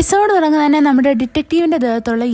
Episode തുടങ്ങുന്ന തന്നെ നമ്മുടെ ഡിറ്റക്റ്റീവിന്റെ ദേഹത്തുള്ള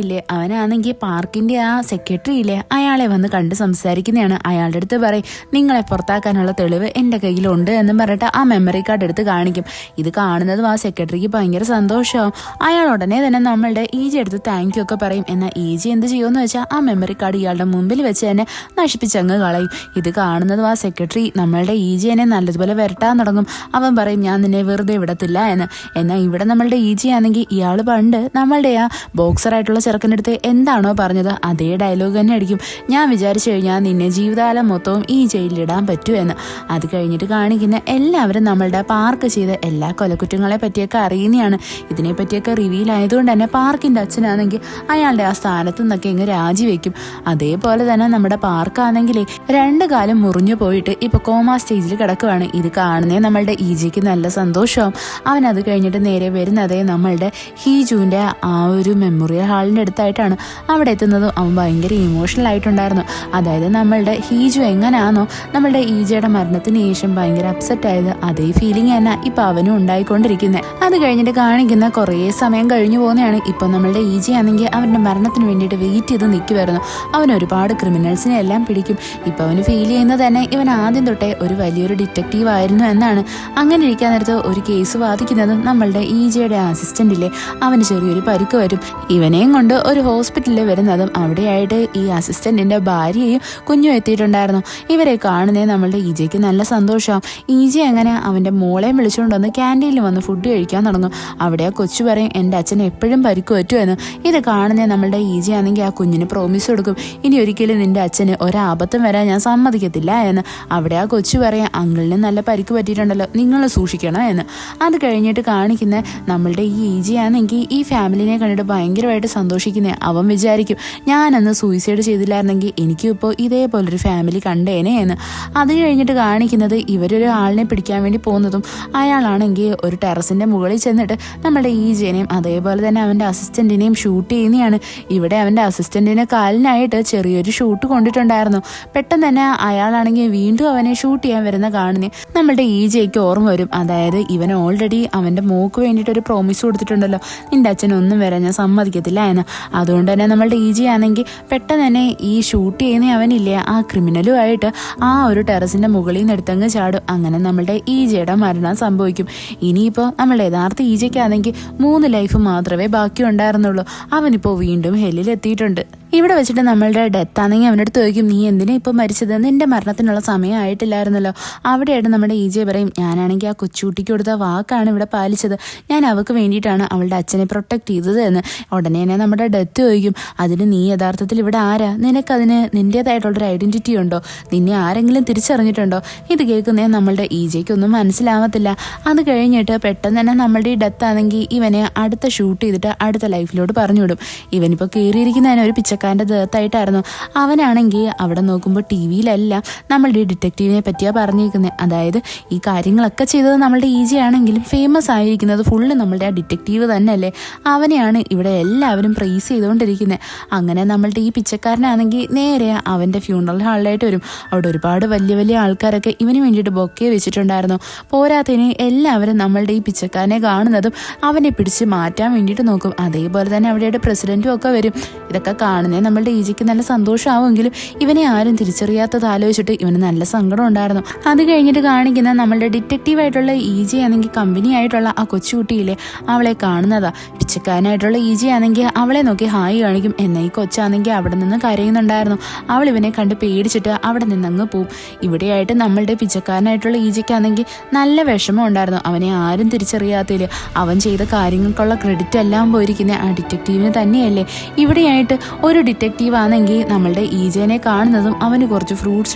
ഇല്ലേ, അവനാണെങ്കിൽ പാർക്കിന്റെ ആ സെക്രട്ടറി ഇല്ലേ, അയാളെ വന്ന് കണ്ട് സംസാരിക്കുന്നതാണ്. അയാളുടെ അടുത്ത് പറയും, നിങ്ങളെ പുറത്താക്കാനുള്ള തെളിവ് എന്റെ കയ്യിലുണ്ട് എന്നും പറഞ്ഞിട്ട് ആ മെമ്മറി കാർഡ് എടുത്ത് കാണിക്കും. ഇത് കാണുന്നതും ആ സെക്രട്ടറിക്ക് ഭയങ്കര സന്തോഷമാവും. അയാൾ ഉടനെ തന്നെ നമ്മളുടെ എടുത്ത് താങ്ക് യു ഒക്കെ പറയും. എന്നാൽ എന്ത് ചെയ്യുമെന്ന് വെച്ചാൽ ആ മെമ്മറി കാർഡ് ഇയാളുടെ മുമ്പിൽ വെച്ച് തന്നെ നശിപ്പിച്ചങ്ങ് കളയും. ഇത് കാണുന്നതും ആ സെക്രട്ടറി നമ്മളുടെ എന്നെ നല്ലതുപോലെ വരട്ടാൻ തുടങ്ങും. അവൻ പറയും, ഞാൻ നിന്നെ വെറുതെ വിടത്തില്ല എന്ന്. എന്നാൽ ഇവിടെ നമ്മളുടെ ആണെങ്കിൽ ഇയാൾ പണ്ട് നമ്മളുടെ ആ ബോക്സറായിട്ടുള്ള ചെറുക്കൻ്റെ അടുത്ത് എന്താണോ പറഞ്ഞത് അതേ ഡയലോഗ് തന്നെ അടിക്കും. ഞാൻ വിചാരിച്ചു കഴിഞ്ഞാൽ നിന്നെ ജീവിതകാലം മൊത്തവും ഈ ജയിലിലിടാൻ പറ്റുമെന്ന്. അത് കഴിഞ്ഞിട്ട് കാണിക്കുന്ന എല്ലാവരും നമ്മളുടെ പാർക്ക് ചെയ്ത എല്ലാ കൊലക്കുറ്റങ്ങളെ പറ്റിയൊക്കെ അറിയുന്നതാണ്. ഇതിനെ പറ്റിയൊക്കെ റിവീൽ ആയതുകൊണ്ട് തന്നെ പാർക്കിന്റെ അച്ഛനാണെങ്കിൽ അയാളുടെ ആ സ്ഥാനത്ത് നിന്നൊക്കെ ഇങ്ങ് രാജിവെക്കും. അതേപോലെ തന്നെ നമ്മുടെ പാർക്കാണെങ്കിലേ 2 കാലും മുറിഞ്ഞു പോയിട്ട് ഇപ്പൊ കോമാ സ്റ്റേജിൽ കിടക്കുവാണ്. ഇത് കാണുന്നേ നമ്മളുടെ ഈജിക്ക് നല്ല സന്തോഷവും. അവൻ അത് കഴിഞ്ഞിട്ട് നേരെ വരുന്നതേ നമ്മളുടെ ഹീജുവിൻ്റെ ആ ഒരു മെമ്മോറിയൽ ഹാളിൻ്റെ അടുത്തായിട്ടാണ്. അവിടെ എത്തുന്നതും അവൻ ഭയങ്കര ഇമോഷണൽ ആയിട്ടുണ്ടായിരുന്നു. അതായത് നമ്മളുടെ ഹീജു എങ്ങനെയാണോ നമ്മളുടെ ഈജയുടെ മരണത്തിന് ശേഷം ഭയങ്കര അപ്സെറ്റ് ആയത്, അതേ ഫീലിംഗ് തന്നെ ഇപ്പം അവനും ഉണ്ടായിക്കൊണ്ടിരിക്കുന്നത്. അത് കഴിഞ്ഞിട്ട് കാണിക്കുന്ന കുറേ സമയം കഴിഞ്ഞു പോകുന്നതാണ്. ഇപ്പം നമ്മളുടെ ഈജി ആണെങ്കിൽ അവൻ്റെ മരണത്തിന് വേണ്ടിയിട്ട് വെയിറ്റ് ചെയ്ത് നിൽക്കുമായിരുന്നു. അവൻ ഒരുപാട് ക്രിമിനൽസിനെ എല്ലാം പിടിക്കും. ഇപ്പം അവന് ഫീൽ ചെയ്യുന്നത് തന്നെ ഇവൻ ആദ്യം തൊട്ടേ ഒരു വലിയൊരു ഡിറ്റക്റ്റീവ് ആയിരുന്നു എന്നാണ്. അങ്ങനെ ഇരിക്കാൻ നേരത്ത് ഒരു കേസ് വാദിക്കുന്നത് നമ്മളുടെ ഈജയുടെ അസിസ്റ്റന്റില്ലേ, അവന് ചെറിയൊരു പരിക്ക് വരും. ഇവനെയും കൊണ്ട് ഒരു ഹോസ്പിറ്റലിൽ വരുന്നതും അവിടെയായിട്ട് ഈ അസിസ്റ്റന്റിന്റെ ഭാര്യയും കുഞ്ഞും എത്തിയിട്ടുണ്ടായിരുന്നു. ഇവരെ കാണുന്നേ നമ്മളുടെ ഈജയ്ക്ക് നല്ല സന്തോഷമാവും. ഈജി അങ്ങനെ അവന്റെ മോളെയും വിളിച്ചുകൊണ്ടുവന്ന് ക്യാൻറ്റീനിൽ വന്ന് ഫുഡ് കഴിക്കാൻ തുടങ്ങും. അവിടെ ആ കൊച്ചു പറയും, എൻ്റെ അച്ഛന് എപ്പോഴും പരിക്ക് പറ്റുമെന്ന്. ഇത് കാണുന്നേ നമ്മളുടെ ഈജി ആണെങ്കിൽ ആ കുഞ്ഞിന് പ്രോമിസ് കൊടുക്കും, ഇനി ഒരിക്കലും നിന്റെ അച്ഛന് ഒരാപത്തും വരാൻ ഞാൻ സമ്മതിക്കത്തില്ല എന്ന്. അവിടെ ആ കൊച്ചു പറയാം, അങ്കിളിന് നല്ല പരിക്ക് പറ്റിയിട്ടുണ്ടല്ലോ, നിങ്ങൾ സൂക്ഷിക്കണം എന്ന്. അത് കഴിഞ്ഞിട്ട് കാണിക്കുന്ന നമ്മളുടെ ഈ ഈജി ആണെങ്കിൽ ഈ ഫാമിലിനെ കണ്ടിട്ട് ഭയങ്കരമായിട്ട് സന്തോഷിക്കുന്നത്. അവൻ വിചാരിക്കും, ഞാനന്ന് സൂയിസൈഡ് ചെയ്തില്ലായിരുന്നെങ്കിൽ എനിക്കും ഇപ്പോൾ ഇതേപോലൊരു ഫാമിലി കണ്ടേനെ എന്ന്. അത് കഴിഞ്ഞിട്ട് കാണിക്കുന്നത് ഇവരൊരു ആളിനെ പിടിക്കാൻ വേണ്ടി പോകുന്നതും അയാളാണെങ്കിൽ ഒരു ടെറസിന്റെ മുകളിൽ ചെന്നിട്ട് നമ്മുടെ ഈജേനെയും അതേപോലെ തന്നെ അവൻ്റെ അസിസ്റ്റന്റിനെയും ഷൂട്ട് ചെയ്യുന്നതാണ്. ഇവിടെ അവൻ്റെ അസിസ്റ്റന്റിനെ കാലിനായിട്ട് ചെറിയൊരു ഷൂട്ട് കൊണ്ടിട്ടുണ്ടായിരുന്നു. പെട്ടെന്ന് തന്നെ അയാളാണെങ്കിൽ വീണ്ടും അവനെ ഷൂട്ട് ചെയ്യാൻ വരുന്ന കാണുന്നേ നമ്മളുടെ ഈജയ്ക്ക് ഓർമ്മ വരും. അതായത് ഇവൻ ഓൾറെഡി അവൻ്റെ മോക്ക് വേണ്ടിയിട്ട് ഒരു പ്രോമിസ് കൊടുത്തിട്ടുണ്ടല്ലോ, നിന്റെ അച്ഛനൊന്നും വരാൻ ഞാൻ സമ്മതിക്കത്തില്ല എന്ന്. അതുകൊണ്ട് തന്നെ നമ്മളുടെ ഈജി ആണെങ്കിൽ പെട്ടെന്ന് തന്നെ ഈ ഷൂട്ട് ചെയ്യുന്ന അവനില്ലേ ആ ക്രിമിനലുമായിട്ട് ആ ഒരു ടെറസിന്റെ മുകളിൽ നിന്ന് എടുത്തങ്ങ് ചാടും. അങ്ങനെ നമ്മളുടെ ഈജയുടെ മരണം സംഭവിക്കും. ഇനിയിപ്പോൾ നമ്മളുടെ യഥാർത്ഥ ഈജയ്ക്കാണെങ്കിൽ 3 ലൈഫ് മാത്രമേ ബാക്കി ഉണ്ടായിരുന്നുള്ളൂ. അവനിപ്പോൾ വീണ്ടും ഹെല്ലിൽ എത്തിയിട്ടുണ്ട്. ഇവിടെ വെച്ചിട്ട് നമ്മളുടെ ഡെത്ത് ആണെങ്കിൽ അവൻ്റെ അടുത്ത് ചോദിക്കും, നീ എന്തിനാ ഇപ്പം മരിച്ചത്, നിന്റെ മരണത്തിനുള്ള സമയമായിട്ടില്ലായിരുന്നല്ലോ. അവിടെയായിട്ട് നമ്മുടെ ഈജെ പറയും, ഞാനാണെങ്കിൽ ആ കൊച്ചുകുട്ടിക്ക് കൊടുത്ത വാക്കാണ് ഇവിടെ പാലിച്ചത്, ഞാൻ അവൾക്ക് വേണ്ടിയിട്ടാണ് അവളുടെ അച്ഛനെ പ്രൊട്ടക്ട് ചെയ്തത് എന്ന്. ഉടനെ തന്നെ നമ്മുടെ ഡെത്ത് ചോദിക്കും, അതിന് നീ യഥാർത്ഥത്തിൽ ഇവിടെ ആരാ, നിനക്കതിന് നിൻ്റേതായിട്ടുള്ളൊരു ഐഡന്റിറ്റി ഉണ്ടോ, നിന്നെ ആരെങ്കിലും തിരിച്ചറിഞ്ഞിട്ടുണ്ടോ? ഇത് കേൾക്കുന്നേ നമ്മളുടെ ഈജയ്ക്കൊന്നും മനസ്സിലാവത്തില്ല. അത് കഴിഞ്ഞിട്ട് പെട്ടെന്ന് തന്നെ നമ്മളുടെ ഈ ഡെത്ത് ആണെങ്കിൽ ഇവനെ അടുത്ത ഷൂട്ട് ചെയ്തിട്ട് അടുത്ത ലൈഫിലോട്ട് പറഞ്ഞു വിടും. ഇവനിപ്പോൾ കയറിയിരിക്കുന്നതിന് ഒരു പിച്ചക്കാരൻ്റെ ദേഹത്തായിട്ടായിരുന്നു. അവനാണെങ്കിൽ അവിടെ നോക്കുമ്പോൾ ടി വിയിലെല്ലാം നമ്മളുടെ ഡിറ്റക്റ്റീവിനെ പറ്റിയാണ് പറഞ്ഞിരിക്കുന്നത്. അതായത് ഈ കാര്യങ്ങളൊക്കെ ചെയ്തത് നമ്മളുടെ ഈജി ആണെങ്കിലും ഫേമസ് ആയിരിക്കുന്നത് ഫുള്ള് നമ്മളുടെ ആ ഡിറ്റക്റ്റീവ് തന്നെയല്ലേ. അവനെയാണ് ഇവിടെ എല്ലാവരും പ്രൈസ് ചെയ്തുകൊണ്ടിരിക്കുന്നത്. അങ്ങനെ നമ്മളുടെ ഈ പിച്ചക്കാരനാണെങ്കിൽ നേരെ അവൻ്റെ ഫ്യൂണറൽ ഹാളിലായിട്ട് വരും. അവിടെ ഒരുപാട് വലിയ വലിയ ആൾക്കാരൊക്കെ ഇവന് വേണ്ടിയിട്ട് ബൊക്കെ വെച്ചിട്ടുണ്ടായിരുന്നു. പോരാത്തതിന് എല്ലാവരും നമ്മളുടെ ഈ പിച്ചക്കാരനെ കാണുന്നതും അവനെ പിടിച്ച് മാറ്റാൻ വേണ്ടിയിട്ട് നോക്കും. അതേപോലെ തന്നെ അവിടെയുടെ പ്രസിഡന്റും ഒക്കെ വരും. ഇതൊക്കെ കാണുന്നേ നമ്മളുടെ ഈജിക്ക് നല്ല സന്തോഷമാവുമെങ്കിലും ഇവനെ ആരും തിരിച്ചറിയാത്തത് ആലോചിച്ചിട്ട് ഇവന് നല്ല സങ്കടം ഉണ്ടായിരുന്നു. അത് കഴിഞ്ഞിട്ട് കാണിക്കുന്ന നമ്മളുടെ ഡിറ്റക്റ്റീവായിട്ടുള്ള ഈജി ആണെങ്കിൽ കമ്പനി ആയിട്ടുള്ള ആ കൊച്ചുകുട്ടിയില്ലേ അവളെ കാണുന്നതാ. പിച്ചക്കാരനായിട്ടുള്ള ഈജി ആണെങ്കിൽ അവളെ നോക്കി ഹായ് കാണിക്കും. എന്നാൽ ഈ കൊച്ചാണെങ്കിൽ അവിടെ നിന്ന് കരയുന്നുണ്ടായിരുന്നു. അവൾ ഇവനെ കണ്ട് പേടിച്ചിട്ട് അവിടെ നിന്നങ്ങ് പോവും. ഇവിടെയായിട്ട് നമ്മളുടെ പിച്ചക്കാരനായിട്ടുള്ള ഈജിക്കാണെങ്കിൽ നല്ല വിഷമം ഉണ്ടായിരുന്നു. അവനെ ആരും തിരിച്ചറിയാത്തതിൽ അവൻ ചെയ്ത കാര്യങ്ങൾക്കുള്ള ക്രെഡിറ്റ് എല്ലാം പോയിരിക്കുന്ന ആ ഡിറ്റക്റ്റീവിന് തന്നെയല്ലേ. ഇവിടെയായിട്ട് ഒരു ഡിറ്റക്റ്റീവ് ആണെങ്കിൽ നമ്മളുടെ ഈജനെ കാണുന്നതും അവന് കുറച്ച് ഫ്രൂട്ട്സ്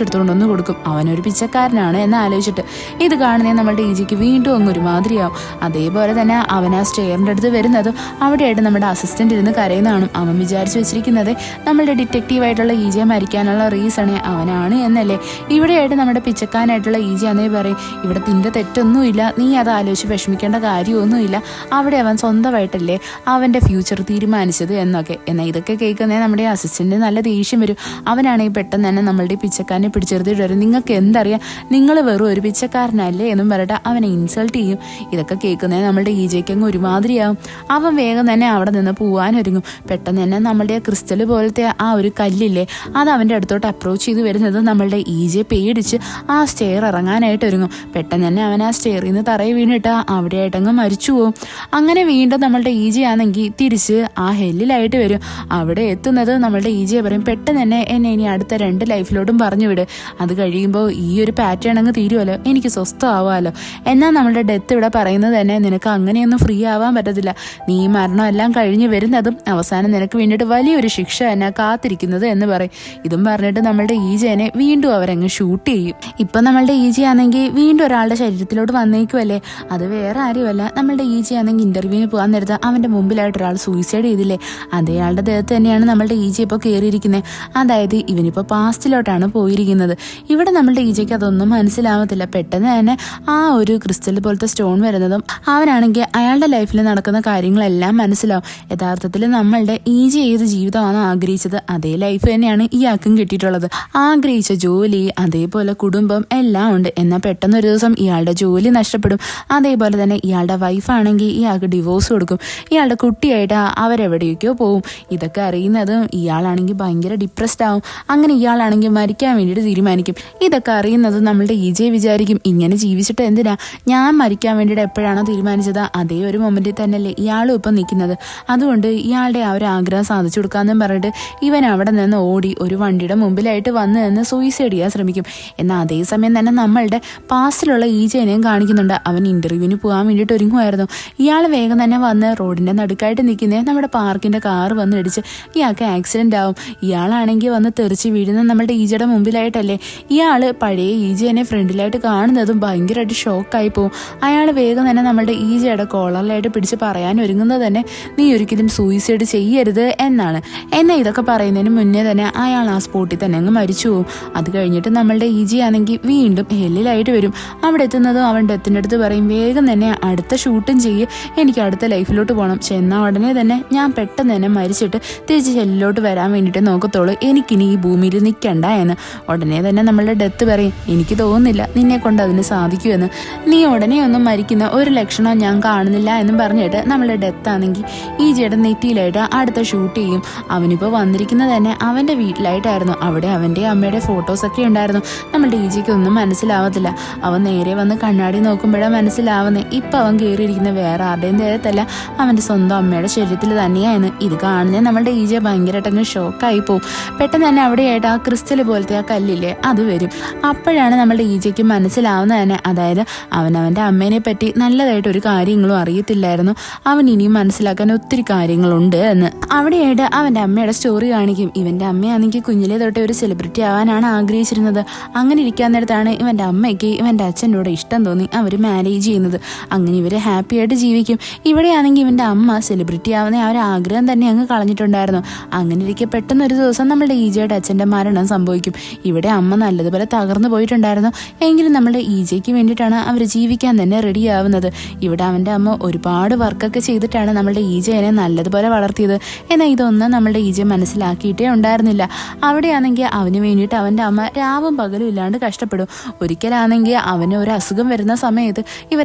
എടുത്തുകൊണ്ടൊന്ന് കൊടുക്കും. അവനൊരു പിച്ചക്കാരനാണ് എന്ന് ആലോചിച്ചിട്ട്. ഇത് കാണുന്നേ നമ്മളുടെ ഈജിക്ക് വീണ്ടും അങ്ങ് ഒരുമാതിരിയാവും. അതേപോലെ തന്നെ അവൻ ആ സ്റ്റെയറിൻ്റെ അടുത്ത് വരുന്നതും അവിടെയായിട്ട് നമ്മുടെ അസിസ്റ്റന്റ് ഇരുന്ന് കരയുന്നതാണ്. അവൻ വിചാരിച്ചു വെച്ചിരിക്കുന്നത് നമ്മളുടെ ഡിറ്റക്റ്റീവായിട്ടുള്ള ഈജയെ മരിക്കാനുള്ള റീസണേ അവനാണ് എന്നല്ലേ. ഇവിടെയായിട്ട് നമ്മുടെ പിച്ചക്കാരനായിട്ടുള്ള ഈജി എന്നേ പറയും, ഇവിടെ നിന്റെ തെറ്റൊന്നുമില്ല, നീ അത് ആലോചിച്ച് വിഷമിക്കേണ്ട കാര്യമൊന്നുമില്ല, അവിടെ അവൻ സ്വന്തമായിട്ടല്ലേ അവൻ്റെ ഫ്യൂച്ചർ തീരുമാനിച്ചത് എന്നൊക്കെ. എന്നാൽ ഇതൊക്കെ കേൾക്കുന്നേ നമ്മുടെ അസിസ്റ്റന്റ് നല്ല ദേഷ്യം വരും. അവനാണെങ്കിൽ പെട്ടെന്ന് തന്നെ നമ്മളുടെ പിച്ചക്കാരനെ പിടിച്ചെടുത്തിട്ട് വരും. നിങ്ങൾക്ക് എന്തറിയാം, നിങ്ങൾ വെറും ഒരു പിച്ചക്കാരനല്ലേ എന്നും പറഞ്ഞിട്ട് അവനെ ഇൻസൾട്ട് ചെയ്യും. ഇതൊക്കെ കേൾക്കുന്നത് നമ്മളുടെ ഈജയ്ക്ക് അങ്ങ് ഒരുമാതിരിയാവും. അവൻ വേഗം തന്നെ അവിടെ നിന്ന് പോവാനൊരുങ്ങും. പെട്ടെന്ന് തന്നെ നമ്മളുടെ ക്രിസ്റ്റൽ പോലത്തെ ആ ഒരു കല്ലില്ലേ, അത് അവൻ്റെ അടുത്തോട്ട് അപ്രോച്ച് ചെയ്ത് വരുന്നത് നമ്മളുടെ ഈജയെ പേടിച്ച് ആ സ്റ്റെയർ ഇറങ്ങാനായിട്ട് ഒരുങ്ങും. പെട്ടെന്ന് തന്നെ അവൻ ആ സ്റ്റെയറിൽ നിന്ന് തറയിൽ വീണിട്ട് അവിടെ ആയിട്ടങ്ങ് മരിച്ചു പോകും. അങ്ങനെ വീണ്ടും നമ്മളുടെ ഈജയാണെങ്കിൽ തിരിച്ച് ആ ഹെല്ലിലായിട്ട് വരും. അവിടെ എത്തുന്നത് നമ്മളുടെ ഈജയെ പറയും, പെട്ടെന്ന് തന്നെ എന്നെ ഇനി അടുത്ത 2 ലൈഫിലോട്ടും പറഞ്ഞു വിട്. അത് കഴിയുമ്പോൾ ഈ ഒരു പാറ്റേൺ അങ്ങ് തീരുമല്ലോ, എനിക്ക് സ്വസ്ഥമാവാമല്ലോ. എന്നാൽ നമ്മളുടെ ഡെത്ത് ഇവിടെ പറയുന്നത് തന്നെ, നിനക്ക് അങ്ങനെയൊന്നും ഫ്രീ ആവാൻ പറ്റത്തില്ല. നീ മരണം എല്ലാം കഴിഞ്ഞ് വരുന്നതും അവസാനം നിനക്ക് വേണ്ടിയിട്ട് വലിയൊരു ശിക്ഷ എന്നെ കാത്തിരിക്കുന്നത് എന്ന് പറയും. ഇതും പറഞ്ഞിട്ട് നമ്മളുടെ ഈജനെ വീണ്ടും അവരങ്ങ് ഷൂട്ട് ചെയ്യും. ഇപ്പം നമ്മളുടെ ഈജയാണെങ്കിൽ വീണ്ടും ഒരാളുടെ ശരീരത്തിലോട്ട് വന്നേക്കുമല്ലേ. അത് വേറെ ആരുമല്ല, നമ്മളുടെ ഈജയാണെങ്കിൽ ഇന്റർവ്യൂവിന് പോകാൻ നേരത്ത് അവൻ്റെ മുമ്പിലായിട്ട് ഒരാൾ സൂയിസൈഡ് ചെയ്തില്ലേ, അതേയാളുടെ ദേഹത്ത് തന്നെയാണ് നമ്മളുടെ ഈജ ഇപ്പോൾ കയറിയിരിക്കുന്നത്. അതായത് ഇവനിപ്പോൾ പാസ്റ്റിലോട്ടാണ് പോയിരിക്കുന്നത്. ഇവിടെ നമ്മളുടെ ഈജയ്ക്ക് അതൊന്നും മനസ്സിലാവത്തില്ല. പെട്ടെന്ന് തന്നെ ആ ഒരു ക്രിസ്റ്റൽ പോലത്തെ സ്റ്റോൺ വരുന്നതും അവനാണെങ്കിൽ അയാളുടെ ലൈഫിൽ നടക്കുന്ന കാര്യങ്ങളെല്ലാം മനസ്സിലാവും. യഥാർത്ഥത്തിൽ നമ്മളുടെ ഈജ ഏത് ജീവിതമാണ് ആഗ്രഹിച്ചത് അതേ ലൈഫ് തന്നെയാണ് ഇയാൾക്കും കിട്ടിയിട്ടുള്ളത്. ആഗ്രഹിച്ച ജോലി, അതേപോലെ കുടുംബം എല്ലാം ഉണ്ട്. എന്നാൽ പെട്ടെന്ന് ഒരു ദിവസം ഇയാളുടെ ജോലി നഷ്ടപ്പെടും. അതേപോലെ തന്നെ ഇയാളുടെ വൈഫാണെങ്കിൽ ഇയാൾക്ക് ഡിവോഴ്സ് കൊടുക്കും. ഇയാളുടെ കുട്ടിയായിട്ട് അവരെവിടേക്കോ പോവും. ഇതൊക്കെ അറിയുന്നതും ഇയാളാണെങ്കിൽ ഭയങ്കര ഡിപ്രസ്ഡ് ആവും. അങ്ങനെ ഇയാളാണെങ്കിൽ മരിക്കാൻ വേണ്ടിയിട്ട് തീരുമാനിക്കും. ഇതൊക്കെ അറിയുന്നത് നമ്മളുടെ ഈജയെ വിചാരിക്കും, ഇങ്ങനെ ജീവിച്ചിട്ട് എന്തിനാ, ഞാൻ മരിക്കാൻ വേണ്ടിയിട്ട് എപ്പോഴാണോ തീരുമാനിച്ചത് അതേ ഒരു മൊമെന്റിൽ തന്നെയല്ലേ ഇയാളും ഇപ്പം നിൽക്കുന്നത്. അതുകൊണ്ട് ഇയാളുടെ ആ ഒരു ആഗ്രഹം സാധിച്ചു കൊടുക്കാമെന്നും പറഞ്ഞിട്ട് ഇവൻ അവിടെ നിന്ന് ഓടി ഒരു വണ്ടിയുടെ മുമ്പിലായിട്ട് വന്ന് നിന്ന് സൂയിസൈഡ് ചെയ്യാൻ ശ്രമിക്കും. എന്നാൽ അതേസമയം തന്നെ നമ്മളുടെ പാസ്റ്റിലുള്ള ഈജനെയും കാണിക്കുന്നുണ്ട്. അവൻ ഇന്റർവ്യൂവിന് പോകാൻ വേണ്ടിയിട്ട് ഒരുങ്ങുമായിരുന്നു. ഇയാൾ വേഗം തന്നെ വന്ന് റോഡിന്റെ നടുക്കായിട്ട് നിൽക്കുന്നത് നമ്മുടെ പാർക്കിന്റെ കാർ വന്ന് ഇടിച്ച് ഇയാൾക്ക് ആക്സിഡന്റ് ആവും. ഇയാളാണെങ്കിൽ വന്ന് തെറിച്ച് വീഴുന്ന നമ്മളുടെ ഈജയുടെ മുമ്പിലായിട്ടല്ലേ. ഇയാൾ പഴയ ഈജനെ ഫ്രണ്ടിലായിട്ട് കാണുന്നതും ഭയങ്കരമായിട്ട് ഷോക്കായി പോവും. അയാൾ വേഗം തന്നെ നമ്മളുടെ ഈജയുടെ കോളറിലായിട്ട് പിടിച്ച് പറയാൻ ഒരുങ്ങുന്നത് തന്നെ, നീ ഒരിക്കലും സൂയിസൈഡ് ചെയ്യരുത് എന്നാണ്. എന്നാൽ ഇതൊക്കെ പറയുന്നതിന് മുന്നേ തന്നെ അയാൾ ആ സ്പോട്ടിൽ തന്നെ അങ്ങ് മരിച്ചു പോകും. അത് കഴിഞ്ഞിട്ട് നമ്മളുടെ ഈജി ആണെങ്കിൽ വീണ്ടും ഹെല്ലിലായിട്ട് വരും. അവിടെ എത്തുന്നതും അവൻ ഡെത്തിൻ്റെ അടുത്ത് പറയും, വേഗം തന്നെ അടുത്ത ഷൂട്ടും ചെയ്യ്, എനിക്ക് അടുത്ത ലൈഫിലോട്ട് പോകണം. ചെന്നാൽ ഉടനെ തന്നെ ഞാൻ പെട്ടെന്ന് തന്നെ മരിച്ചിട്ട് തിരിച്ച് ഹെല്ലിലോട്ട് വരാൻ വേണ്ടിയിട്ട് നോക്കത്തുള്ളൂ, എനിക്കിനി ഈ ഭൂമിയിൽ നിൽക്കണ്ട എന്ന്. ഉടനെ തന്നെ നമ്മളുടെ ഡെത്ത് പറയും, എനിക്ക് തോന്നുന്നില്ല നിന്നെ കൊണ്ട് അതിന് സാധിക്കുമെന്ന്. നീ ഉടനെ ഒന്നും മരിക്കുന്ന ഒരു ലക്ഷണം ഞാൻ കാണുന്നില്ല എന്നും പറഞ്ഞിട്ട് നമ്മളുടെ ഡെത്ത് ആണെങ്കിൽ ഈജയുടെ നെറ്റിയിലായിട്ട് അടുത്ത ഷൂട്ട് ചെയ്യും. അവനിപ്പോൾ വന്നിരിക്കുന്നത് തന്നെ അവൻ്റെ വീട്ടിലായിട്ടായിരുന്നു. അവിടെ അവൻ്റെ അമ്മയുടെ ഫോട്ടോസൊക്കെ ഉണ്ടായിരുന്നു. നമ്മളുടെ ഈജയ്ക്ക് ഒന്നും മനസ്സിലാവത്തില്ല. അവൻ നേരെ വന്ന് കണ്ണാടി നോക്കുമ്പോഴാണ് മനസ്സിലാവുന്നത് ഇപ്പം അവൻ കയറിയിരിക്കുന്ന വേറെ ആരുടെയും ദേഹത്തല്ല, അവൻ്റെ സ്വന്തം അമ്മയുടെ ശരീരത്തിൽ തന്നെയായിരുന്നു. ഇത് കാണുന്നത് നമ്മളുടെ ഈജ ഭയങ്കരമായിട്ടങ്ങ് ഷോക്കായി പോവും. പെട്ടെന്ന് തന്നെ അവിടെയായിട്ട് ആ ക്രിസ്റ്റൽ പോലത്തെ ആ കല്ലില്ലേ അത് വരും. അപ്പോഴാണ് നമ്മളുടെ ഈജയ്ക്ക് മനസ്സിലാവുന്നത് തന്നെ, അതായത് അവൻ്റെ അമ്മേനെ പറ്റി നല്ലതായിട്ട് ഒരു കാര്യങ്ങളും അറിയത്തില്ലായിരുന്നു. അവൻ ഇനിയും മനസ്സിലാക്കാൻ ഒത്തിരി കാര്യങ്ങളുണ്ട് എന്ന്. അവിടെയായിട്ട് അവൻ്റെ അമ്മയുടെ സ്റ്റോറി കാണിക്കും. ഇവൻ്റെ അമ്മയാണെങ്കിൽ കുഞ്ഞിലെ തൊട്ടേ ഒരു സെലിബ്രിറ്റി ആവാനാണ് ആഗ്രഹിച്ചിരുന്നത്. അങ്ങനെ ഇരിക്കാൻ നേരത്താണ് ഇവൻ്റെ അമ്മയ്ക്ക് ഇവൻ്റെ അച്ഛനോട് ഇഷ്ടം തോന്നി അവർ മാരേജ് ചെയ്യുന്നത്. അങ്ങനെ ഇവർ ഹാപ്പി ആയിട്ട് ജീവിക്കും. ഇവിടെയാണെങ്കിൽ ഇവൻ്റെ അമ്മ സെലിബ്രിറ്റി ആവുന്ന ആ ഒരു ആഗ്രഹം തന്നെ അങ്ങ് കളഞ്ഞിട്ടുണ്ടായിരുന്നു. അങ്ങനെ ഇരിക്കെ പെട്ടെന്ന് ഒരു ദിവസം നമ്മളുടെ ഈജയുടെ അച്ഛൻ്റെ മരണം സംഭവിക്കും. ഇവിടെ അമ്മ നല്ലതുപോലെ തകർന്നു പോയിട്ടുണ്ടായിരുന്നു. എങ്കിലും നമ്മളുടെ ഈജയ്ക്ക് വേണ്ടിയിട്ടാണ് അവർ ജീവിക്കാൻ തന്നെ റെഡി ആവുന്നത്. ഇവിടെ അവൻ്റെ അമ്മ ഒരുപാട് വർക്കൊക്കെ ചെയ്തിട്ടാണ് നമ്മളുടെ ഈജയെ നല്ലതുപോലെ വളർത്തിയത്. എന്നാൽ ഇതൊന്നും നമ്മളുടെ ഈജ മനസ്സിലാക്കിയിട്ടേ ഉണ്ടായിരുന്നില്ല. അവിടെയാണെങ്കിൽ അവന് വേണ്ടിയിട്ട് അവൻ്റെ അമ്മ രാവും പകലും ഇല്ലാണ്ട് കഷ്ടപ്പെടും. ഒരിക്കലാണെങ്കിൽ അവന് ഒരു അസുഖം വരുന്ന സമയത്ത്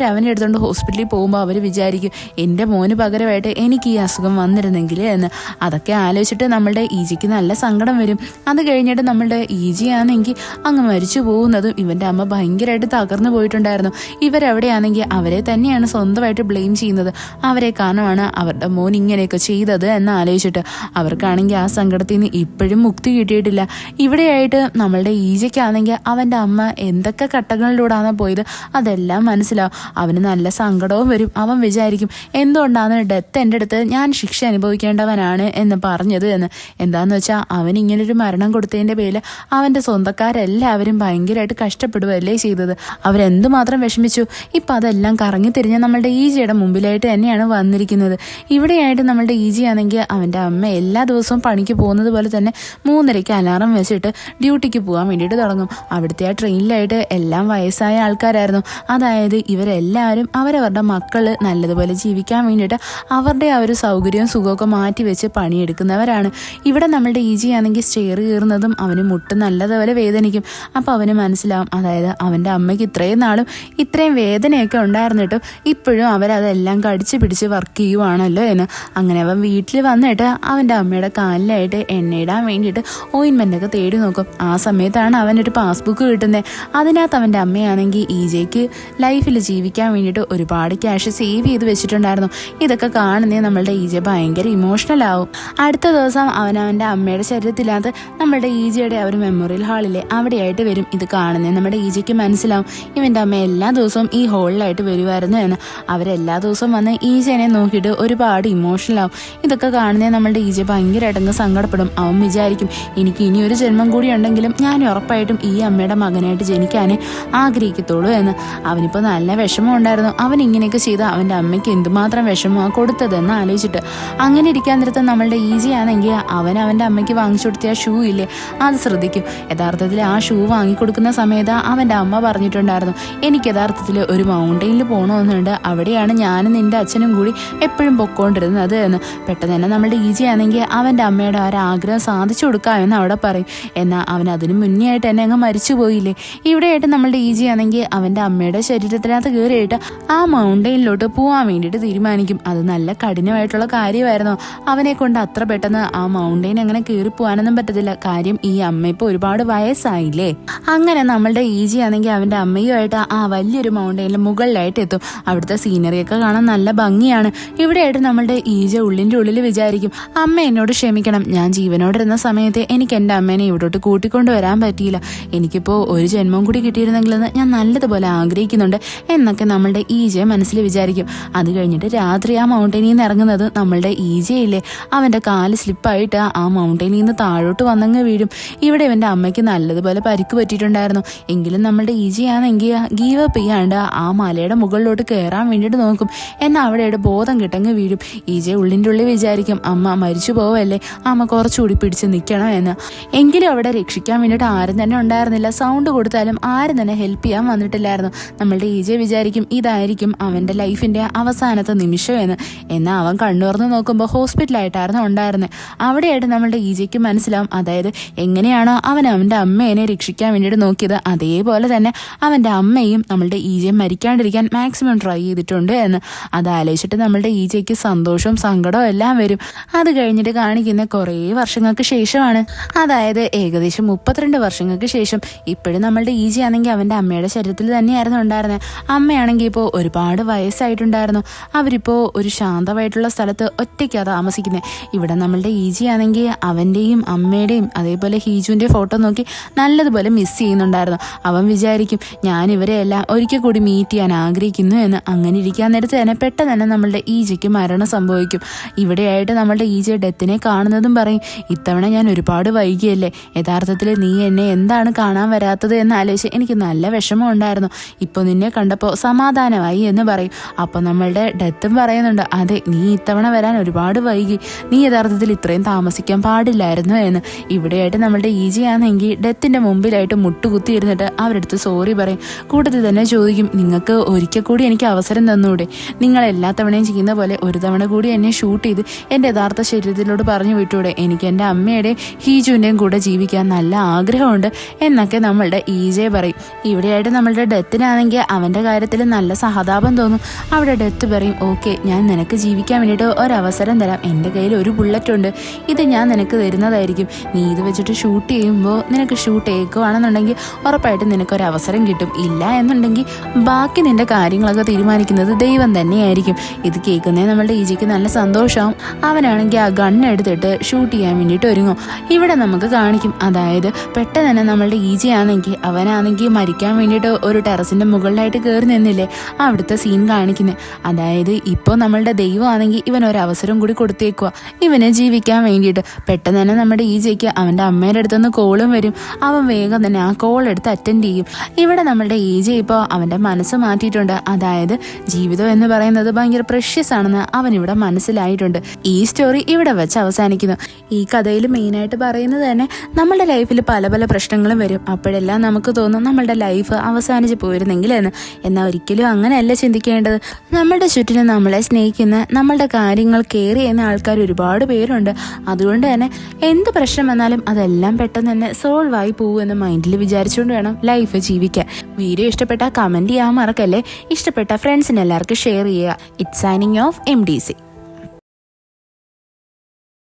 അവനെ എടുത്തുകൊണ്ട് ഹോസ്പിറ്റലിൽ പോകുമ്പോൾ അവർ വിചാരിക്കും, എൻ്റെ മോന് പകരമായിട്ട് എനിക്ക് ഈ അസുഖം വന്നിരുന്നെങ്കിൽ എന്ന്. അതൊക്കെ ആലോചിച്ചിട്ട് നമ്മളുടെ ഈജിക്ക് നല്ല സങ്കടം വരും. അത് കഴിഞ്ഞിട്ട് നമ്മളുടെ ഈജിയാണെങ്കിൽ അങ്ങ് മരിച്ചു പോകുന്നതും ഇവൻ്റെ അമ്മ ഭയങ്കരമായിട്ട് തകർന്നു പോയിട്ടുണ്ടായിരുന്നു. ഇവരവിടെയാണെങ്കിൽ അവരെ തന്നെയാണ് സ്വന്തമായിട്ട് ബ്ലെയിം ചെയ്യുന്നത്. അവരെ കാരണമാണ് അവരുടെ മോൻ ഇങ്ങനെയൊക്കെ ചെയ്തത് എന്ന് ആലോചിച്ചിട്ട് അവർക്കാണെങ്കിൽ ആ സങ്കടത്തിൽ നിന്ന് ഇപ്പോഴും മുക്തി കിട്ടിയിട്ടില്ല. ഇവിടെയായിട്ട് നമ്മളുടെ ഈജയ്ക്കാണെങ്കിൽ അവൻ്റെ അമ്മ എന്തൊക്കെ ഘട്ടങ്ങളിലൂടെയാണ് പോയത് അതെല്ലാം മനസ്സിലാവും. അവന് നല്ല സങ്കടവും വരും. അവൻ വിചാരിക്കും, എന്തുകൊണ്ടാണ് ഡെത്ത് എൻ്റെ അടുത്ത് ഞാൻ ശിക്ഷ അനുഭവിക്കേണ്ടവനാണ് എന്ന് പറഞ്ഞത് എന്ന്. എന്താന്ന് വെച്ചാൽ അവൻ ഇങ്ങനൊരു മരണം കൊടുത്തതിൻ്റെ പേരിൽ അവൻ്റെ സ്വന്തക്കാരെല്ലാവരും ഭയങ്കരമായിട്ട് കഷ്ടപ്പെടുകയല്ലേ ചെയ്തത്. അവരെന്തുമാത്രം വിഷമിച്ചു. ഇപ്പം അതെല്ലാം കറങ്ങി തിരിഞ്ഞ് നമ്മളുടെ ഈജിയുടെ മുമ്പിലായിട്ട് തന്നെയാണ് വന്നിരിക്കുന്നത്. ഇവിടെയായിട്ട് നമ്മളുടെ ഈജി ആണെങ്കിൽ അവൻ്റെ അമ്മ എല്ലാ ദിവസവും പണിക്ക് പോകുന്നത് പോലെ തന്നെ 3:30 അലാറം വെച്ചിട്ട് ഡ്യൂട്ടിക്ക് പോകാൻ വേണ്ടിയിട്ട് തുടങ്ങും. അവിടുത്തെ ആ ട്രെയിനിലായിട്ട് എല്ലാം വയസ്സായ ആൾക്കാരായിരുന്നു. അതായത് ഇവരെല്ലാവരും അവരവരുടെ മക്കൾ നല്ലതുപോലെ ജീവിക്കാൻ വേണ്ടിയിട്ട് അവരുടെ ആ ഒരു സൗകര്യവും സുഖമൊക്കെ മാറ്റി വെച്ച് പണിയെടുക്കുന്നവരാണ്. അതുകൊണ്ടാണ്. ഇവിടെ നമ്മളുടെ ഈജി ആണെങ്കിൽ സ്റ്റെയർ കയറുന്നതും അവന് മുട്ട് നല്ലതുപോലെ വേദനിക്കും. അപ്പോൾ അവന് മനസ്സിലാവും, അതായത് അവൻ്റെ അമ്മയ്ക്ക് ഇത്രയും നാളും ഇത്രയും വേദനയൊക്കെ ഉണ്ടായിരുന്നിട്ടും ഇപ്പോഴും അവരതെല്ലാം കടിച്ച് പിടിച്ച് വർക്ക് ചെയ്യുവാണല്ലോ എന്ന്. അങ്ങനെ അവൻ വീട്ടിൽ വന്നിട്ട് അവൻ്റെ അമ്മയുടെ കാലിലായിട്ട് എണ്ണയിടാൻ വേണ്ടിയിട്ട് ഓയിൻമെൻ്റൊക്കെ തേടി നോക്കും. ആ സമയത്താണ് അവനൊരു പാസ്ബുക്ക് കിട്ടുന്നത്. അതിനകത്ത് അവൻ്റെ അമ്മയാണെങ്കിൽ ഈജയ്ക്ക് ലൈഫിൽ ജീവിക്കാൻ വേണ്ടിയിട്ട് ഒരുപാട് ക്യാഷ് സേവ് ചെയ്ത് വെച്ചിട്ടുണ്ടായിരുന്നു. ഇതൊക്കെ കാണുന്നേ നമ്മളുടെ ഈജ ഭയങ്കര ഇമോഷണൽ ആവും. അടുത്ത ദിവസം അവൻ്റെ അമ്മയുടെ ശരീരത്തിനകത്ത് നമ്മളുടെ ഈജയുടെ ഒരു മെമ്മോറിയൽ ഹാളിലെ അവിടെയായിട്ട് വരും. ഇത് കാണുന്നേ നമ്മുടെ ഈജയ്ക്ക് മനസ്സിലാവും ഇവൻ്റെ അമ്മ എല്ലാ ദിവസവും ഈ ഹോളിലായിട്ട് വരുമായിരുന്നു എന്ന്. അവരെല്ലാ ദിവസവും വന്ന് ഈജനെ നോക്കിയിട്ട് ഒരുപാട് ഇമോഷണൽ ആവും. ഇതൊക്കെ കാണുന്നേ നമ്മളുടെ ഈജ ഭയങ്കരമായിട്ടങ്ങ് സങ്കടപ്പെടും. അവൻ വിചാരിക്കും, എനിക്ക് ഇനിയൊരു ജന്മം കൂടി ഉണ്ടെങ്കിലും ഞാൻ ഉറപ്പായിട്ടും ഈ അമ്മയുടെ മകനായിട്ട് ജനിക്കാനേ ആഗ്രഹിക്കത്തുള്ളൂ എന്ന്. അവനിപ്പോൾ നല്ല വിഷമം ഉണ്ടായിരുന്നു. അവൻ ഇങ്ങനെയൊക്കെ ചെയ്ത് അവൻ്റെ അമ്മയ്ക്ക് എന്തുമാത്രം വിഷമമാണ് കൊടുത്തതെന്ന് ആലോചിച്ചിട്ട്. അങ്ങനെ ഇരിക്കാൻ നേരത്ത് നമ്മളുടെ ഈജി ആണെങ്കിൽ അവൻ്റെ അമ്മയ്ക്ക് വാങ്ങിച്ചു കൊടുത്ത ആ ഷൂ ഇല്ലേ, അത് ശ്രദ്ധിക്കും. യഥാർത്ഥത്തിൽ ആ ഷൂ വാങ്ങിക്കൊടുക്കുന്ന സമയത്ത് അവൻ്റെ അമ്മ പറഞ്ഞിട്ടുണ്ടായിരുന്നു, എനിക്ക് യഥാർത്ഥത്തിൽ ഒരു മൗണ്ടെയിനിൽ പോകണമെന്നുണ്ട്, അവിടെയാണ് ഞാനും നിൻ്റെ അച്ഛനും കൂടി എപ്പോഴും പൊക്കോണ്ടിരുന്നത് എന്ന്. പെട്ടെന്ന് തന്നെ നമ്മളുടെ ഈജി ആണെങ്കിൽ അവൻ്റെ അമ്മയുടെ ഒരാഗ്രഹം സാധിച്ചു കൊടുക്കാമെന്ന് അവിടെ പറയും. എന്നാൽ അവൻ അതിന് മുന്നേ ആയിട്ട് തന്നെ അങ്ങ് മരിച്ചു പോയില്ലേ. ഇവിടെയായിട്ട് നമ്മളുടെ ഈജി ആണെങ്കിൽ അവൻ്റെ അമ്മയുടെ ശരീരത്തിനകത്ത് കയറിയിട്ട് ആ മൗണ്ടെയിനിലോട്ട് പോകാൻ വേണ്ടിയിട്ട് തീരുമാനിക്കും. അത് നല്ല കഠിനമായിട്ടുള്ള കാര്യമായിരുന്നു. അവനെ കൊണ്ട് അത്ര പെട്ടെന്ന് ആ മൗണ്ടെയിൻ അങ്ങനെ കയറി പോകാനൊന്നും പറ്റത്തില്ല. കാര്യം ഈ അമ്മ ഇപ്പോൾ ഒരുപാട് വയസ്സായില്ലേ. അങ്ങനെ നമ്മളുടെ ഈജി ആണെങ്കിൽ അവൻ്റെ അമ്മയുമായിട്ട് ആ വലിയൊരു മൗണ്ടെയിനിൽ മുകളിലായിട്ട് എത്തും. അവിടുത്തെ സീനറിയൊക്കെ കാണാൻ നല്ല ഭംഗിയാണ്. ഇവിടെയായിട്ട് നമ്മളുടെ ഈജ ഉള്ളിൻ്റെ ഉള്ളിൽ വിചാരിക്കും, അമ്മ എന്നോട് ക്ഷമിക്കണം, ഞാൻ ജീവനോടിരുന്ന സമയത്ത് എനിക്ക് എൻ്റെ അമ്മേനെ ഇവിടോട്ട് കൂട്ടിക്കൊണ്ട് വരാൻ പറ്റിയില്ല. എനിക്കിപ്പോൾ ഒരു ജന്മം കൂടി കിട്ടിയിരുന്നെങ്കിലെന്ന് ഞാൻ നല്ലതുപോലെ ആഗ്രഹിക്കുന്നുണ്ട് എന്നൊക്കെ നമ്മളുടെ ഈജയെ മനസ്സിൽ വിചാരിക്കും. അത് കഴിഞ്ഞിട്ട് രാത്രി ആ മൗണ്ടെയിനിൽ നിന്ന് ഇറങ്ങുന്നത് നമ്മളുടെ ഈജയില്ലേ, അവൻ്റെ കാല് സ്ലിപ്പായിട്ട് ആ മൗണ്ടെയിനിൽ നിന്ന് താഴോട്ട് വന്നങ്ങ് വീഴും. ഇവിടെ ഇവൻ്റെ അമ്മയ്ക്ക് നല്ലതുപോലെ പരിക്ക് പറ്റിയിട്ടുണ്ടായിരുന്നു. എങ്കിലും നമ്മളുടെ ഈജയാണെങ്കിൽ ഗീവ് അപ്പ് ചെയ്യാണ്ട് ആ മലയുടെ മുകളിലോട്ട് കയറാൻ വേണ്ടിയിട്ട് നോക്കും. എന്നാൽ അവിടെയുടെ ബോധം കിട്ടങ്ങ് വീഴും. ഈജ ഉള്ളിൻ്റെ ഉള്ളിൽ വിചാരിക്കും, അമ്മ മരിച്ചു പോവല്ലേ, അമ്മ കുറച്ചുകൂടി പിടിച്ച് നിൽക്കണം എന്ന്. എങ്കിലും അവിടെ രക്ഷിക്കാൻ വേണ്ടിയിട്ട് ആരും തന്നെ ഉണ്ടായിരുന്നില്ല. സൗണ്ട് കൊടുത്താലും ആരും തന്നെ ഹെൽപ്പ് ചെയ്യാൻ വന്നിട്ടില്ലായിരുന്നു. നമ്മളുടെ ഈജ വിചാരിക്കും ഇതായിരിക്കും അവൻ്റെ ലൈഫിൻ്റെ അവസാനത്തെ നിമിഷം എന്ന്. എന്നാൽ അവൻ കണ്ണുറന്ന് നോക്കുമ്പോൾ ഹോസ്പിറ്റലായിട്ടായിരുന്നു ഉണ്ടായിരുന്നത്. അവിടെയായിട്ട് നമ്മളുടെ ഈജയ്ക്ക് മനസ്സിലാവും, അതായത് എങ്ങനെയാണോ അവൻ്റെ അമ്മേനെ രക്ഷിക്കാൻ വേണ്ടിയിട്ട് നോക്കിയത് അതേപോലെ തന്നെ അവൻ്റെ അമ്മയും നമ്മളുടെ ഈജയും മരിക്കാണ്ടിരിക്കാൻ മാക്സിമം ട്രൈ ചെയ്തിട്ടുണ്ട് എന്ന്. അതാലോചിച്ചിട്ട് നമ്മളുടെ ഈജയ്ക്ക് സന്തോഷവും സങ്കടവും എല്ലാം വരും. അത് കഴിഞ്ഞിട്ട് കാണിക്കുന്ന കുറേ വർഷങ്ങൾക്ക് ശേഷമാണ്, അതായത് ഏകദേശം 32 വർഷങ്ങൾക്ക് ശേഷം. ഇപ്പോഴും നമ്മളുടെ ഈജി ആണെങ്കിൽ അവൻ്റെ അമ്മയുടെ ശരീരത്തിൽ തന്നെയായിരുന്നു ഉണ്ടായിരുന്നത്. അമ്മയാണെങ്കിൽ ഇപ്പോൾ ഒരുപാട് വയസ്സായിട്ടുണ്ടായിരുന്നു. അവരിപ്പോൾ ഒരു ശാന്തമായിട്ടുള്ള സ്ഥലത്ത് ഒറ്റയ്ക്കാണ് താമസിക്കുന്നത്. ഇവിടെ നമ്മളുടെ ഈജി ആണെങ്കിൽ അവൻ്റെയും അമ്മയുടെയും അതേപോലെ ഹീജുവിൻ്റെ ഫോട്ടോ നോക്കി നല്ലതുപോലെ മിസ് ചെയ്യുന്നുണ്ടായിരുന്നു. അവൻ വിചാരിക്കും, ഞാൻ ഇവരെ എല്ലാം ഒരിക്കൽ കൂടി മീറ്റ് ചെയ്യാൻ ആഗ്രഹിക്കുന്നു എന്ന്. അങ്ങനെ ഇരിക്കാൻ നേരത്ത് തന്നെ പെട്ടെന്ന് തന്നെ നമ്മളുടെ ഈജയ്ക്ക് മരണം സംഭവിക്കും. ഇവിടെയായിട്ട് നമ്മളുടെ ഈജ ഡെത്തിനെ കാണുന്നതും പറയും, ഇത്തവണ ഞാൻ ഒരുപാട് വൈകിയല്ലേ, യഥാർത്ഥത്തിൽ നീ എന്നെ എന്താണ് കാണാൻ വരാത്തത് എന്ന് ആലോചിച്ച് എനിക്ക് നല്ല വിഷമം ഉണ്ടായിരുന്നു. ഇപ്പോൾ നിന്നെ കണ്ടപ്പോൾ സമാധാനമായി എന്ന് പറയും. അപ്പോൾ നമ്മളുടെ ഡെത്തും പറയുന്നുണ്ട്, അതെ നീ ഇത്തവണ വരാൻ ഒരുപാട് വൈകി, നീ യഥാർത്ഥത്തിൽ ഇത്രയും താമസിക്കാൻ പാടില്ലായിരുന്നു എന്ന്. ഇവിടെയായിട്ട് നമ്മളുടെ ഈജി ആണെങ്കിൽ ഡെത്തിൻ്റെ മുമ്പിലായിട്ട് മുട്ടുകുത്തി ഇരുന്നിട്ട് അവരെടുത്ത് സോറി പറയും. കൂട്ടത്തിൽ തന്നെ ചോദിക്കും, നിങ്ങൾക്ക് ഒരിക്കൽ കൂടി എനിക്ക് അവസരം തന്നൂടെ, നിങ്ങൾ എല്ലാ തവണയും ചെയ്യുന്ന പോലെ ഒരു തവണ കൂടി എന്നെ ഷൂട്ട് ചെയ്ത് എൻ്റെ യഥാർത്ഥ ശരീരത്തിലോട് പറഞ്ഞു വിട്ടൂടെ, എനിക്ക് എൻ്റെ അമ്മയുടെയും ഹീജുവിൻ്റെയും കൂടെ ജീവിക്കാൻ നല്ല ആഗ്രഹമുണ്ട് എന്നൊക്കെ നമ്മളുടെ ഈജയെ പറയും. ഇവിടെയായിട്ട് നമ്മളുടെ ഡെത്തിനാണെങ്കിൽ അവൻ്റെ കാര്യത്തിൽ നല്ല സഹതാപം തോന്നും. അവിടെ ഡെത്ത് പറയും, ഓക്കെ ഞാൻ നിനക്ക് ജീവിക്കാൻ വേണ്ടിയിട്ട് ഒരവസരം തരാം, എൻ്റെ കയ്യിൽ ഒരു ബുള്ളറ്റ് ഉണ്ട്, ഇത് ഞാൻ നിനക്ക് തരുന്നതായിരിക്കും. നീ ഇത് വെച്ചിട്ട് ഷൂട്ട് ചെയ്യുമ്പോൾ നിനക്ക് ഷൂട്ട് ഏൽക്കുകയാണെന്നുണ്ടെങ്കിൽ ഉറപ്പായിട്ടും നിനക്കൊരവസരം കിട്ടും. ഇല്ല എന്നുണ്ടെങ്കിൽ ബാക്കി നിൻ്റെ കാര്യങ്ങളൊക്കെ തീരുമാനിക്കുന്നത് ദൈവം തന്നെയായിരിക്കും. ഇത് കേൾക്കുന്നേ നമ്മളുടെ ഈജയ്ക്ക് നല്ല സന്തോഷമാവും. അവനാണെങ്കിൽ ആ ഗണ്ണെടുത്തിട്ട് ഷൂട്ട് ചെയ്യാൻ വേണ്ടിയിട്ട് ഒരുങ്ങും. ഇവിടെ നമുക്ക് കാണിക്കും, അതായത് പെട്ടെന്ന് തന്നെ നമ്മളുടെ ഈജയാണെങ്കിൽ അവനാണെങ്കിൽ മരിക്കാൻ വേണ്ടിയിട്ട് ഒരു ടെറസിൻ്റെ മുകളിലായിട്ട് കയറി നിന്നില്ലേ, അവിടുത്തെ സീൻ കാണിക്കുന്നത്. അതായത് ഇപ്പോൾ നമ്മളുടെ ദൈവമാണെങ്കിൽ ഇവനൊരവസരം കൂടി കൊടുത്തേക്കുക ഇവനെ ജീവിക്കാൻ വേണ്ടിയിട്ട്. പെട്ടെന്ന് തന്നെ നമ്മുടെ ഈജയ്ക്ക് അവൻ്റെ അമ്മയുടെ അടുത്തുനിന്ന് കോളും വരും. അവൻ വേഗം തന്നെ ആ കോൾ എടുത്ത് അറ്റൻഡ് ചെയ്യും. ഇവിടെ നമ്മളുടെ ഈജ ഇപ്പോൾ അവൻ്റെ മനസ്സ് മാറ്റിയിട്ടുണ്ട്. അതായത് ജീവിതം എന്ന് പറയുന്നത് ഭയങ്കര പ്രഷ്യസ് ആണെന്ന് അവനിവിടെ മനസ്സിലായിട്ടുണ്ട്. ഈ സ്റ്റോറി ഇവിടെ വെച്ച് അവസാനിക്കുന്നു. ഈ കഥയിൽ മെയിനായിട്ട് പറയുന്നത് തന്നെ നമ്മളുടെ ലൈഫിൽ പല പല പ്രശ്നങ്ങളും വരും. അപ്പോഴെല്ലാം നമുക്ക് തോന്നും നമ്മളുടെ ലൈഫ് അവസാനിച്ച് പോയിരുന്നെങ്കിൽ എന്ന്. എന്നാൽ ഒരിക്കലും അങ്ങനെയല്ല ചിന്തിക്കേണ്ടത്. നമ്മളുടെ ചുറ്റിനും നമ്മളെ സ്നേഹിക്കുന്ന, നമ്മളുടെ കാര്യങ്ങൾ കെയർ ചെയ്യുന്ന ആൾക്കാർ ഒരുപാട് പേരുണ്ട്. ചെയ്യുന്നുണ്ട്. അതുകൊണ്ട് തന്നെ എന്ത് പ്രശ്നം വന്നാലും അതെല്ലാം പെട്ടെന്ന് തന്നെ സോൾവ് ആയി പോകുമെന്ന് മൈൻഡിൽ വിചാരിച്ചുകൊണ്ട് വേണം ലൈഫ് ജീവിക്കാൻ. വീഡിയോ ഇഷ്ടപ്പെട്ടാൽ കമൻറ്റ് ചെയ്യാൻ മറക്കല്ലേ. ഇഷ്ടപ്പെട്ട ഫ്രണ്ട്സിന് എല്ലാവർക്കും ഷെയർ ചെയ്യുക. It's signing off MDC.